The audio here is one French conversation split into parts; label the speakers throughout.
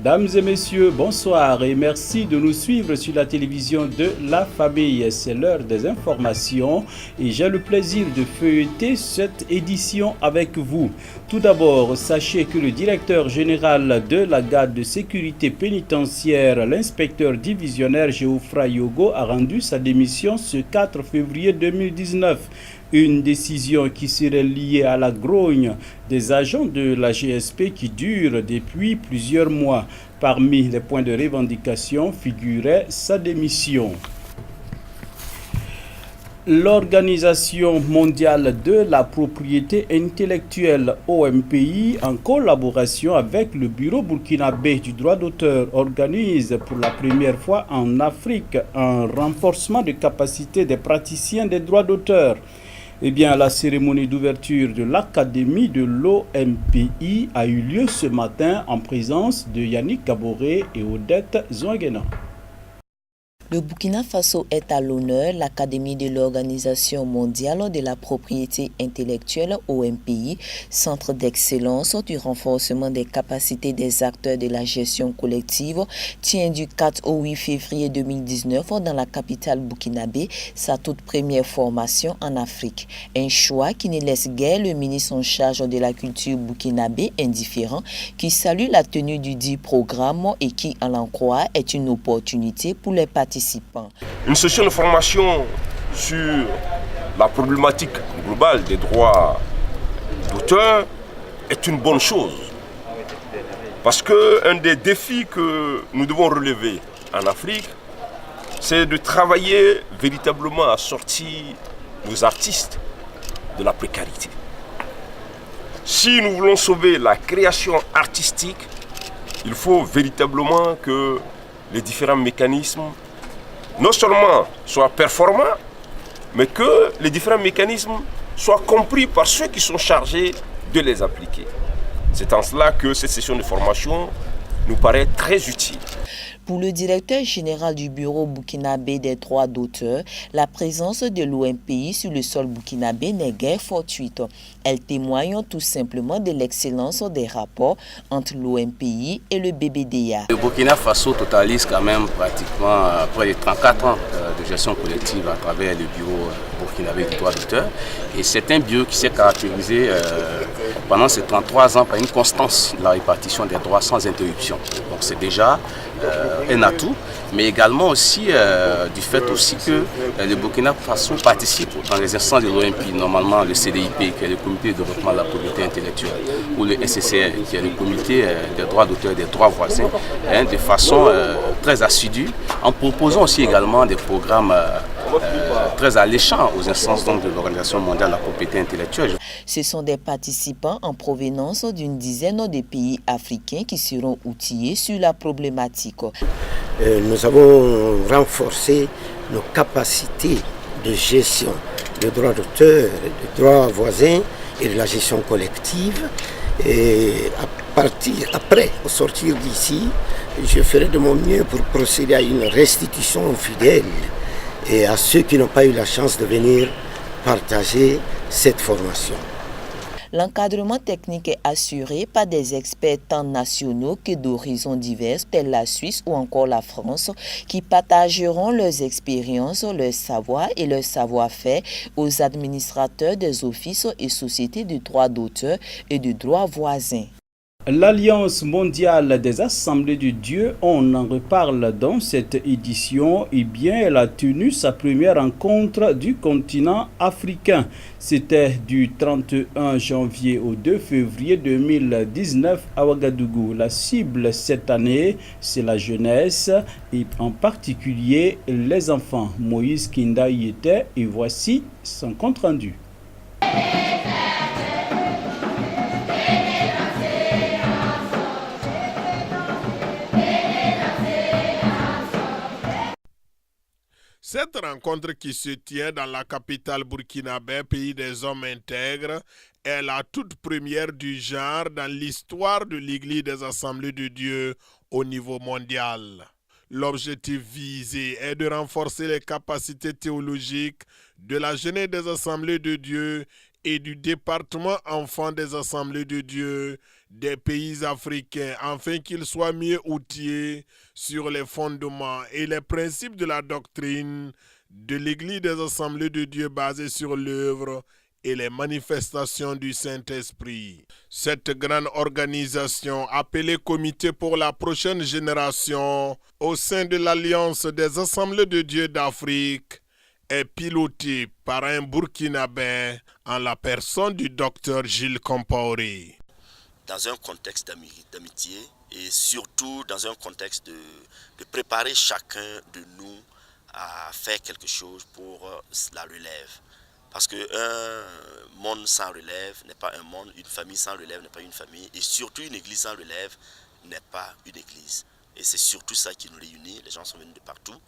Speaker 1: Mesdames et messieurs, bonsoir et merci de nous suivre sur la télévision de La Famille. C'est l'heure des informations et j'ai le plaisir de feuilleter cette édition avec vous. Tout d'abord, sachez que le directeur général de la garde de sécurité pénitentiaire, l'inspecteur divisionnaire Geoffroy Yogo, a rendu sa démission ce 4 février 2019. Une décision qui serait liée à la grogne des agents de la GSP qui dure depuis plusieurs mois. Parmi les points de revendication figurait sa démission. L'Organisation mondiale de la propriété intellectuelle OMPI, en collaboration avec le Bureau burkinabé du droit d'auteur, organise pour la première fois en Afrique un renforcement de capacité des praticiens des droits d'auteur. La cérémonie d'ouverture de l'Académie de l'OMPI a eu lieu ce matin en présence de Yannick Gaboré et Odette Zouangena.
Speaker 2: Le Burkina Faso est à l'honneur. L'Académie de l'Organisation mondiale de la propriété intellectuelle OMPI, centre d'excellence du renforcement des capacités des acteurs de la gestion collective, tient du 4 au 8 février 2019 dans la capitale burkinabé sa toute première formation en Afrique. Un choix qui ne laisse guère le ministre en charge de la culture burkinabé indifférent, qui salue la tenue du dit programme et qui, en l'en croire, est une opportunité pour les participants.
Speaker 3: Une session de formation sur la problématique globale des droits d'auteur est une bonne chose. Parce qu'un des défis que nous devons relever en Afrique, c'est de travailler véritablement à sortir nos artistes de la précarité. Si nous voulons sauver la création artistique, il faut véritablement que les différents mécanismes non seulement soient performants, mais que les différents mécanismes soient compris par ceux qui sont chargés de les appliquer. C'est en cela que cette session de formation nous paraît très utile.
Speaker 2: Pour le directeur général du Bureau burkinabé des droits d'auteur, la présence de l'OMPI sur le sol burkinabé n'est guère fortuite. Elle témoigne tout simplement de l'excellence des rapports entre l'OMPI et le BBDA.
Speaker 4: Le Burkina Faso totalise quand même pratiquement près de 34 ans de gestion collective à travers le Bureau burkinabé des droits d'auteur. Et c'est un bureau qui s'est caractérisé pendant ces 33 ans par une constance de la répartition des droits sans interruption. Donc c'est déjà un atout, mais également aussi du fait aussi que le Burkina Faso participe dans les instances de l'OMPI, normalement le CDIP qui est le comité de développement de la propriété intellectuelle, ou le SCCR qui est le comité des droits d'auteur et des droits voisins, de façon très assidue, en proposant aussi également des programmes très alléchants aux instances donc, de l'Organisation mondiale de la propriété intellectuelle.
Speaker 2: Ce sont des participants en provenance d'une dizaine de pays africains qui seront outillés sur la problématique.
Speaker 5: Nous avons renforcé nos capacités de gestion des droits d'auteur, des droits voisins et de la gestion collective. Et au sortir d'ici, je ferai de mon mieux pour procéder à une restitution fidèle et à ceux qui n'ont pas eu la chance de venir partager cette formation.
Speaker 2: L'encadrement technique est assuré par des experts tant nationaux que d'horizons divers tels la Suisse ou encore la France qui partageront leurs expériences, leurs savoirs et leurs savoir-faire aux administrateurs des offices et sociétés de droits d'auteur et de droits voisins.
Speaker 1: L'Alliance mondiale des assemblées de Dieu, on en reparle dans cette édition, elle a tenu sa première rencontre du continent africain. C'était du 31 janvier au 2 février 2019 à Ouagadougou. La cible cette année, c'est la jeunesse et en particulier les enfants. Moïse Kinda y était et voici son compte rendu.
Speaker 6: Cette rencontre qui se tient dans la capitale burkinabé, pays des hommes intègres, est la toute première du genre dans l'histoire de l'Église des Assemblées de Dieu au niveau mondial. L'objectif visé est de renforcer les capacités théologiques de la jeunesse des Assemblées de Dieu et du département enfants des Assemblées de Dieu des pays africains afin qu'ils soient mieux outillés sur les fondements et les principes de la doctrine de l'Église des Assemblées de Dieu basée sur l'œuvre et les manifestations du Saint-Esprit. Cette grande organisation, appelée Comité pour la prochaine génération, au sein de l'Alliance des Assemblées de Dieu d'Afrique, est pilotée par un Burkinabé en la personne du docteur Gilles Compaoré.
Speaker 7: Dans un contexte d'amitié et surtout dans un contexte de préparer chacun de nous à faire quelque chose pour la relève. Parce qu'un monde sans relève n'est pas un monde, une famille sans relève n'est pas une famille, et surtout une église sans relève n'est pas une église. Et c'est surtout ça qui nous réunit, les gens sont venus de partout,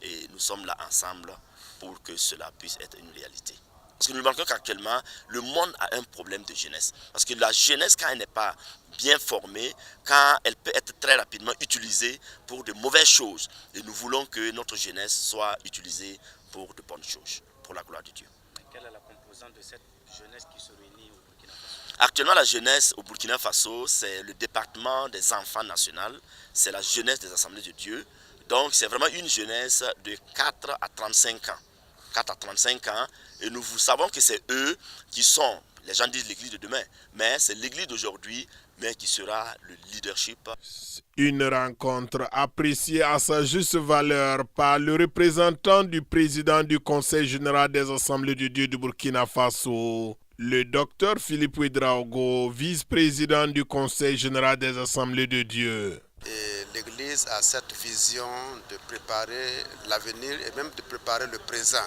Speaker 7: et nous sommes là ensemble pour que cela puisse être une réalité. Parce que nous remarquons qu'actuellement, le monde a un problème de jeunesse. Parce que la jeunesse, quand elle n'est pas bien formée, quand elle peut être très rapidement utilisée pour de mauvaises choses, et nous voulons que notre jeunesse soit utilisée pour de bonnes choses, pour la gloire de Dieu.
Speaker 1: Quelle est la composante de cette jeunesse qui se réunit au Burkina Faso?
Speaker 7: Actuellement, la jeunesse au Burkina Faso, c'est le département des enfants national, c'est la jeunesse des Assemblées de Dieu. Donc, c'est vraiment une jeunesse de 4 à 35 ans. 4 à 35 ans, et nous savons que c'est eux qui sont, les gens disent l'église de demain, mais c'est l'église d'aujourd'hui, mais qui sera le leadership.
Speaker 6: Une rencontre appréciée à sa juste valeur par le représentant du président du Conseil général des Assemblées de Dieu du Burkina Faso, le docteur Philippe Ouedraogo, vice-président du Conseil général des Assemblées de Dieu.
Speaker 8: L'Église a cette vision de préparer l'avenir et même de préparer le présent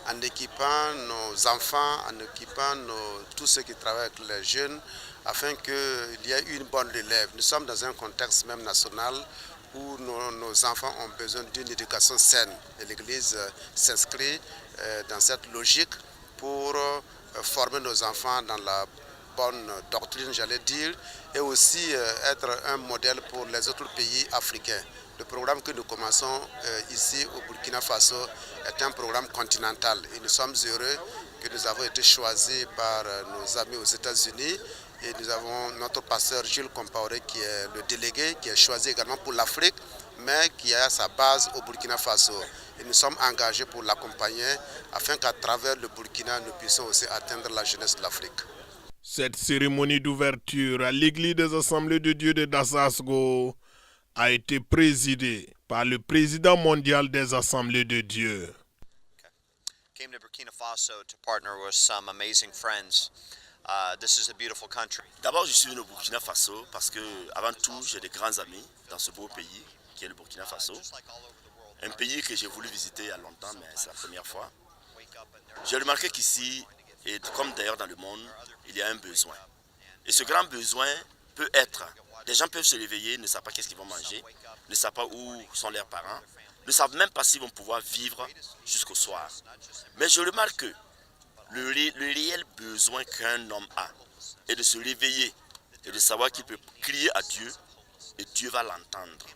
Speaker 8: en équipant nos enfants, en équipant tous ceux qui travaillent avec les jeunes afin qu'il y ait une bonne relève. Nous sommes dans un contexte même national où nos enfants ont besoin d'une éducation saine. Et l'Église s'inscrit dans cette logique pour former nos enfants dans la bonne doctrine, j'allais dire, et aussi être un modèle pour les autres pays africains. Le programme que nous commençons ici au Burkina Faso est un programme continental et nous sommes heureux que nous avons été choisis par nos amis aux États-Unis et nous avons notre pasteur Gilles Compaoré qui est le délégué, qui est choisi également pour l'Afrique, mais qui a sa base au Burkina Faso. Et nous sommes engagés pour l'accompagner afin qu'à travers le Burkina, nous puissions aussi atteindre la jeunesse de l'Afrique.
Speaker 6: Cette cérémonie d'ouverture à l'église des Assemblées de Dieu de Damasco a été présidée par le président mondial des Assemblées de Dieu.
Speaker 9: Came to Burkina Faso to partner with some amazing friends. This is a beautiful country.
Speaker 7: D'abord, je suis venu au Burkina Faso parce que, avant tout, j'ai des grands amis dans ce beau pays qui est le Burkina Faso. Un pays que j'ai voulu visiter il y a longtemps, mais c'est la première fois. J'ai remarqué qu'ici, et comme d'ailleurs dans le monde, il y a un besoin. Et ce grand besoin peut être, des gens peuvent se réveiller, ne savent pas qu'est-ce qu'ils vont manger, ne savent pas où sont leurs parents, ne savent même pas s'ils vont pouvoir vivre jusqu'au soir. Mais je remarque que le réel besoin qu'un homme a est de se réveiller et de savoir qu'il peut crier à Dieu et Dieu va l'entendre.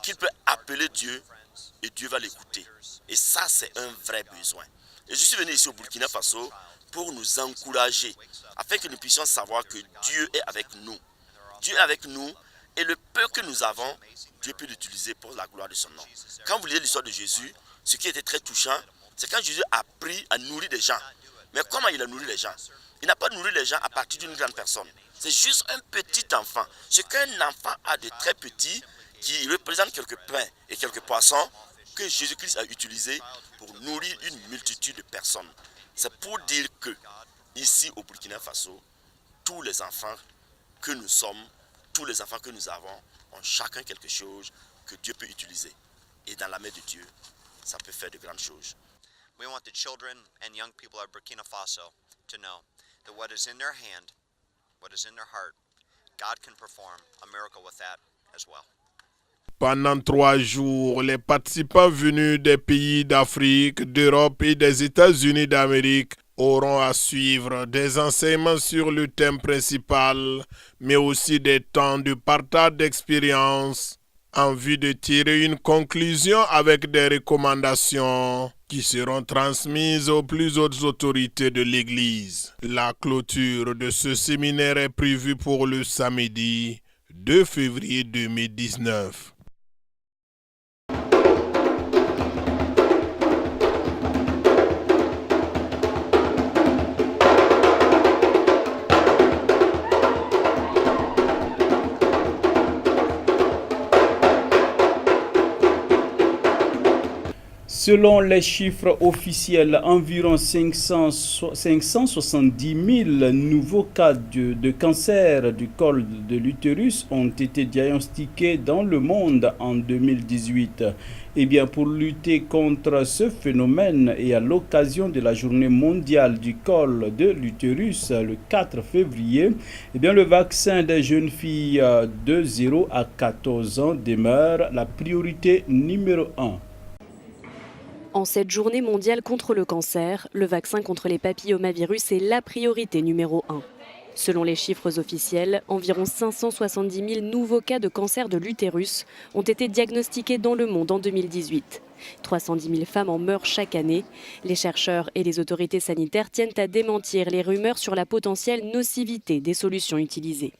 Speaker 7: Qu'il peut appeler Dieu et Dieu va l'écouter. Et ça, c'est un vrai besoin. Et je suis venu ici au Burkina Faso pour nous encourager, afin que nous puissions savoir que Dieu est avec nous. Dieu est avec nous et le peu que nous avons, Dieu peut l'utiliser pour la gloire de son nom. Quand vous lisez l'histoire de Jésus, ce qui était très touchant, c'est quand Jésus a appris à nourrir des gens. Mais comment il a nourri les gens? Il n'a pas nourri les gens à partir d'une grande personne. C'est juste un petit enfant. Ce qu'un enfant a de très petit, qui représente quelques pains et quelques poissons, que Jésus-Christ a utilisé pour nourrir une multitude de personnes. C'est pour dire que, ici au Burkina Faso, tous les enfants que nous sommes, tous les enfants que nous avons, ont chacun quelque chose que Dieu peut utiliser. Et dans la main de Dieu, ça peut faire de grandes choses.
Speaker 9: We want the children and young people of Burkina Faso to know that what is in their hand, what is in their heart, God can perform a miracle with that as well.
Speaker 6: Pendant 3 jours, les participants venus des pays d'Afrique, d'Europe et des États-Unis d'Amérique auront à suivre des enseignements sur le thème principal, mais aussi des temps de partage d'expériences en vue de tirer une conclusion avec des recommandations qui seront transmises aux plus hautes autorités de l'Église. La clôture de ce séminaire est prévue pour le samedi 2 février 2019.
Speaker 1: Selon les chiffres officiels, environ 570 000 nouveaux cas de cancer du col de l'utérus ont été diagnostiqués dans le monde en 2018. Eh bien, pour lutter contre ce phénomène et à l'occasion de la journée mondiale du col de l'utérus le 4 février, eh bien, le vaccin des jeunes filles de 0 à 14 ans demeure la priorité numéro 1.
Speaker 10: En cette journée mondiale contre le cancer, le vaccin contre les papillomavirus est la priorité numéro 1. Selon les chiffres officiels, environ 570 000 nouveaux cas de cancer de l'utérus ont été diagnostiqués dans le monde en 2018. 310 000 femmes en meurent chaque année. Les chercheurs et les autorités sanitaires tiennent à démentir les rumeurs sur la potentielle nocivité des solutions utilisées.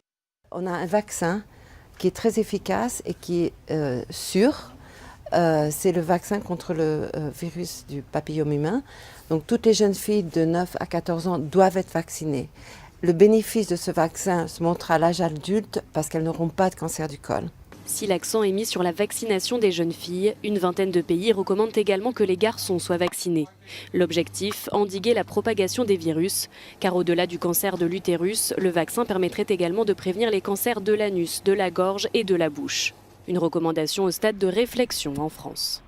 Speaker 11: On a un vaccin qui est très efficace et qui est sûr. C'est le vaccin contre le virus du papillome humain. Donc toutes les jeunes filles de 9 à 14 ans doivent être vaccinées. Le bénéfice de ce vaccin se montre à l'âge adulte parce qu'elles n'auront pas de cancer du col.
Speaker 10: Si l'accent est mis sur la vaccination des jeunes filles, une vingtaine de pays recommandent également que les garçons soient vaccinés. L'objectif, endiguer la propagation des virus, car au-delà du cancer de l'utérus, le vaccin permettrait également de prévenir les cancers de l'anus, de la gorge et de la bouche. Une recommandation au stade de réflexion en France.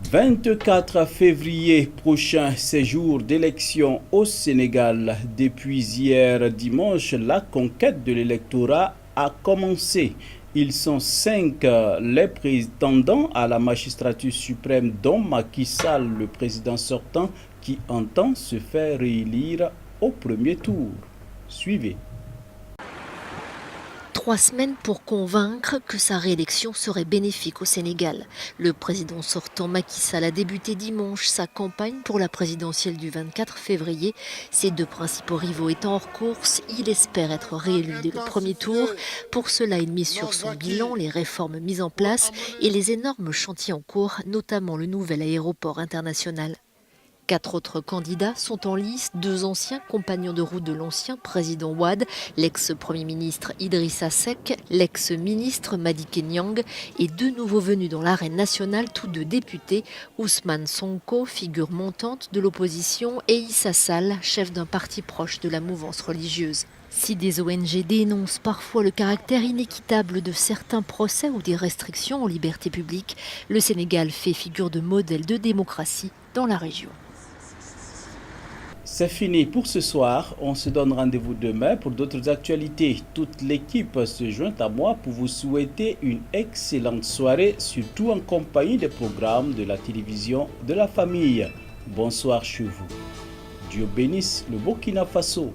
Speaker 1: 24 février prochain, c'est jour d'élection au Sénégal. Depuis hier dimanche, la conquête de l'électorat a commencé. Ils sont 5 les prétendants à la magistrature suprême, dont Macky Sall, le président sortant, qui entend se faire réélire au premier tour. Suivez.
Speaker 12: 3 semaines pour convaincre que sa réélection serait bénéfique au Sénégal. Le président sortant Macky Sall a débuté dimanche sa campagne pour la présidentielle du 24 février. Ses 2 principaux rivaux étant hors course, il espère être réélu dès le premier tour. Pour cela, il mise sur son bilan, les réformes mises en place et les énormes chantiers en cours, notamment le nouvel aéroport international. 4 autres candidats sont en lice, 2 anciens compagnons de route de l'ancien président Wade, l'ex-premier ministre Idrissa Seck, l'ex-ministre Madické Niang et 2 nouveaux venus dans l'arène nationale, tous 2 députés, Ousmane Sonko, figure montante de l'opposition, et Issa Sall, chef d'un parti proche de la mouvance religieuse. Si des ONG dénoncent parfois le caractère inéquitable de certains procès ou des restrictions aux libertés publiques, le Sénégal fait figure de modèle de démocratie dans la région.
Speaker 1: C'est fini pour ce soir. On se donne rendez-vous demain pour d'autres actualités. Toute l'équipe se joint à moi pour vous souhaiter une excellente soirée, surtout en compagnie des programmes de la télévision de la famille. Bonsoir chez vous. Dieu bénisse le Burkina Faso.